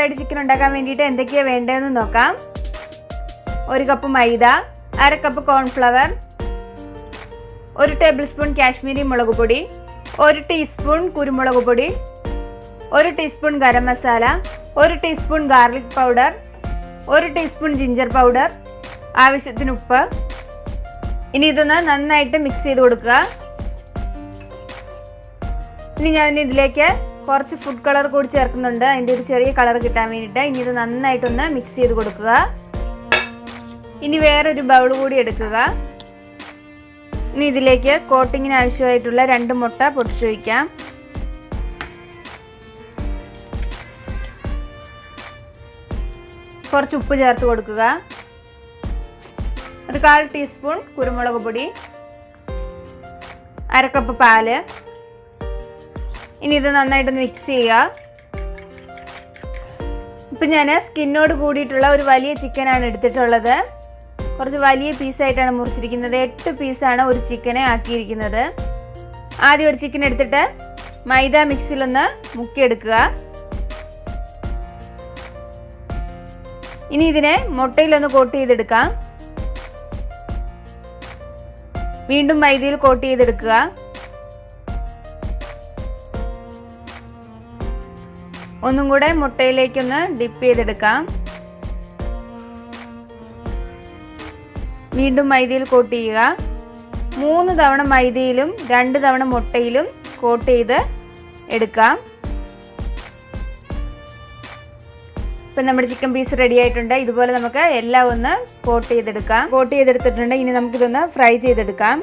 Fried chicken ഉണ്ടാക്കാൻ വേണ്ടിയിട്ട് എന്തൊക്കെയാണ് വേണ്ടതെന്ന് നോക്കാം. 1 കപ്പ് മൈദ, 1/2 cup cornflour, 1 table spoon Kashmiri മുളക് പൊടി, 1 ടീസ്പൂൺ കുരുമുളക് പൊടി, 1 teaspoon garam masala, 1 teaspoon garlic powder, 1 teaspoon ginger powder, ആവശ്യത്തിന് ഉപ്പ്. ഇനി ഇതൊന്ന് നന്നായിട്ട് മിക്സ് ചെയ്ത് കൊടുക്കുക. ഇനി ഞാൻ ഇതിലേക്ക് കുറച്ച് ഫുഡ് കളർ കൂടി ചേർക്കുന്നുണ്ട്, അതിൻ്റെ ഒരു ചെറിയ കളർ കിട്ടാൻ വേണ്ടിയിട്ട്. ഇനി ഇത് നന്നായിട്ടൊന്ന് മിക്സ് ചെയ്ത് കൊടുക്കുക. ഇനി വേറൊരു ബൗൾ കൂടി എടുക്കുക. ഇനി ഇതിലേക്ക് കോട്ടിങ്ങിന് ആവശ്യമായിട്ടുള്ള 2 മുട്ട പൊട്ടിച്ച് വയ്ക്കാം. കുറച്ച് ഉപ്പ് ചേർത്ത് കൊടുക്കുക. 1/4 ടീസ്പൂൺ കുരുമുളക് പൊടി, 1/2 കപ്പ് പാല്. ഇനി ഇത് നന്നായിട്ടൊന്ന് മിക്സ് ചെയ്യുക. ഇപ്പം ഞാൻ സ്കിന്നോട് കൂടിയിട്ടുള്ള ഒരു വലിയ ചിക്കനാണ് എടുത്തിട്ടുള്ളത്. കുറച്ച് വലിയ പീസായിട്ടാണ് മുറിച്ചിരിക്കുന്നത്. 8 പീസാണ് ഒരു ചിക്കനെ ആക്കിയിരിക്കുന്നത്. ആദ്യം ഒരു ചിക്കൻ എടുത്തിട്ട് മൈദ മിക്സിലൊന്ന് മുക്കിയെടുക്കുക. ഇനി ഇതിനെ മുട്ടയിലൊന്ന് കോട്ട് ചെയ്തെടുക്കാം. വീണ്ടും മൈദയിൽ കോട്ട് ചെയ്തെടുക്കുക. ഒന്നും കൂടെ മുട്ടയിലേക്കൊന്ന് ഡിപ്പ് ചെയ്തെടുക്കാം. വീണ്ടും മൈദയിൽ കോട്ട് ചെയ്യുക. 3 തവണ മൈദയിലും 2 തവണ മുട്ടയിലും കോട്ട് ചെയ്ത് എടുക്കാം. ഇപ്പം നമ്മുടെ ചിക്കൻ പീസ് റെഡി ആയിട്ടുണ്ട്. ഇതുപോലെ നമുക്ക് എല്ലാം ഒന്ന് കോട്ട് ചെയ്തെടുക്കാം. കോട്ട് ചെയ്തെടുത്തിട്ടുണ്ട്. ഇനി നമുക്കിതൊന്ന് ഫ്രൈ ചെയ്തെടുക്കാം.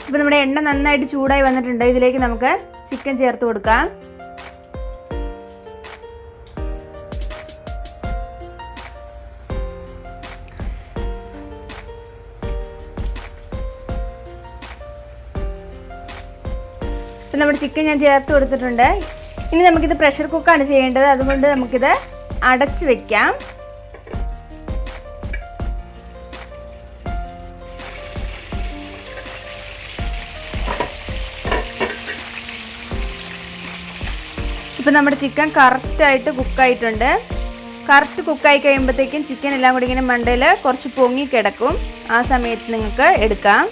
ഇപ്പം നമ്മുടെ എണ്ണ നന്നായിട്ട് ചൂടായി വന്നിട്ടുണ്ട്. ഇതിലേക്ക് നമുക്ക് ചിക്കൻ ചേർത്ത് കൊടുക്കാം. ഇപ്പം നമ്മുടെ ചിക്കൻ ഞാൻ ചേർത്ത് കൊടുത്തിട്ടുണ്ട്. ഇനി നമുക്കിത് പ്രഷർ കുക്കാണ് ചെയ്യേണ്ടത്. അതുകൊണ്ട് നമുക്കിത് അടച്ച് വെക്കാം. ഇപ്പം നമ്മുടെ ചിക്കൻ കറക്റ്റായിട്ട് കുക്കായിട്ടുണ്ട്. കറക്റ്റ് കുക്കായി കഴിയുമ്പോഴത്തേക്കും ചിക്കൻ എല്ലാം കൂടി ഇങ്ങനെ മണ്ടയിൽ കുറച്ച് പൊങ്ങി കിടക്കും. ആ സമയത്ത് നിങ്ങൾക്ക് എടുക്കാം.